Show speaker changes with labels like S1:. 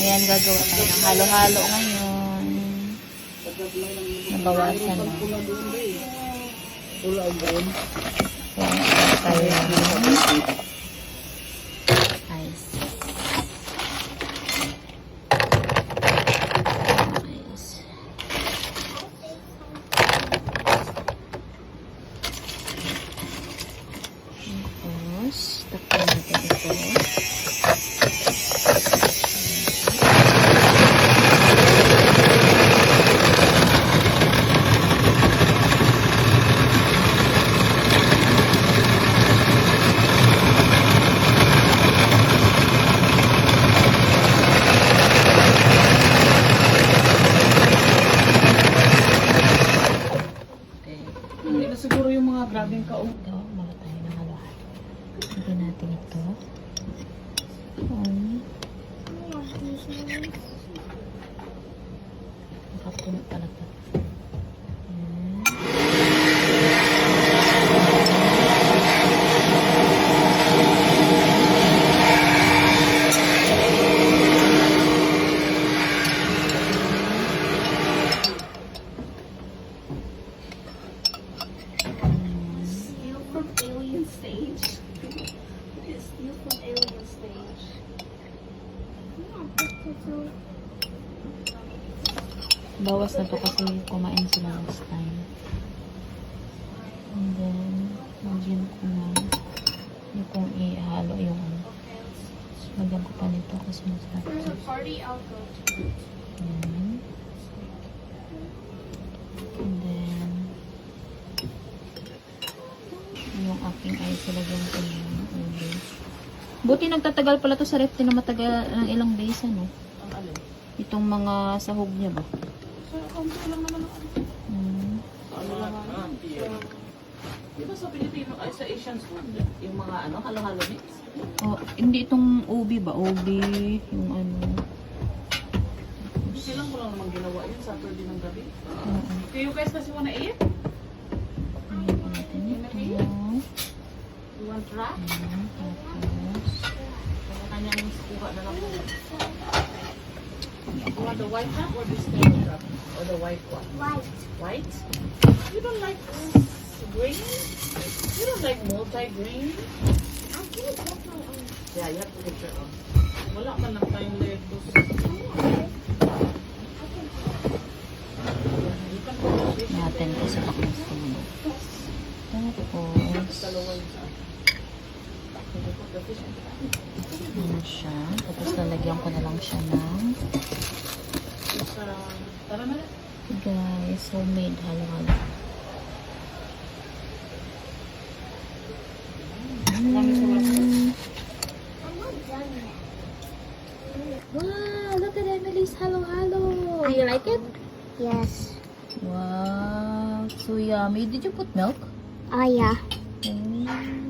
S1: Ayan, gagawa tayo ng halo-halo ngayon. Nabawasan na. Ayan, tayo ng ice. Tapos, takpan natin ito.
S2: Hindi na siguro yung mga grabing kaong.
S1: Ito, mga tayo ng halo-halo. Lagyan natin ito. Nakapuno talaga.
S3: From Alien Stage. It's still from Alien Stage.
S1: Bawas na to kasi kumain sila last time. And then, lagyan ko na yung kung ihalo yung ano. Lagyan ko pa nito kasi masarap
S3: There's
S1: ito.
S3: a party I'll go to.
S1: Ayan. And then, yung aking ice, lagyan ko na yung ubi. Buti nagtatagal pala to sa ref, na matagal ng ilang days, ano?
S2: Ang alin.
S1: Itong mga sahog niya ba?
S2: So, konti lang naman ang ano. Ano lang naman. Di ba sa Pilipino, ay sa Asian food, yung mga ano, halo-halo mix?
S1: Oh, hindi itong ubi ba? Ubi, yung ano.
S2: Kailan ko lang naman ginawa yun, Saturday ng gabi.
S1: Oo.
S2: Do you guys kasi wanna eat?
S1: Ayan pa natin ito.
S2: You want try?
S1: Ayan, tapos.
S2: Kanya-kanyang kuha na lang po. You want the white cup or this yellow cup? Or the white one?
S3: White.
S2: White? You don't like green? You don't like multi-green?
S3: I can get my own.
S2: Yeah, you have to get your own. Wala man lang tayong lettuce. You can put the fish
S1: Natin ito sa takong sunog. Tapos,
S2: dalawa yung sa. You can put the fish in the
S1: ano siya. Tapos lalagyan ko na lang siya ng
S2: sa... Tara na.
S1: guys, homemade halo-halo.
S3: I'm not done yet.
S1: Wow, look at Emily's halo-halo. Do you like it?
S3: Yes.
S1: Wow, so yummy. Did you put milk?
S3: Oh, yeah.
S1: Mm.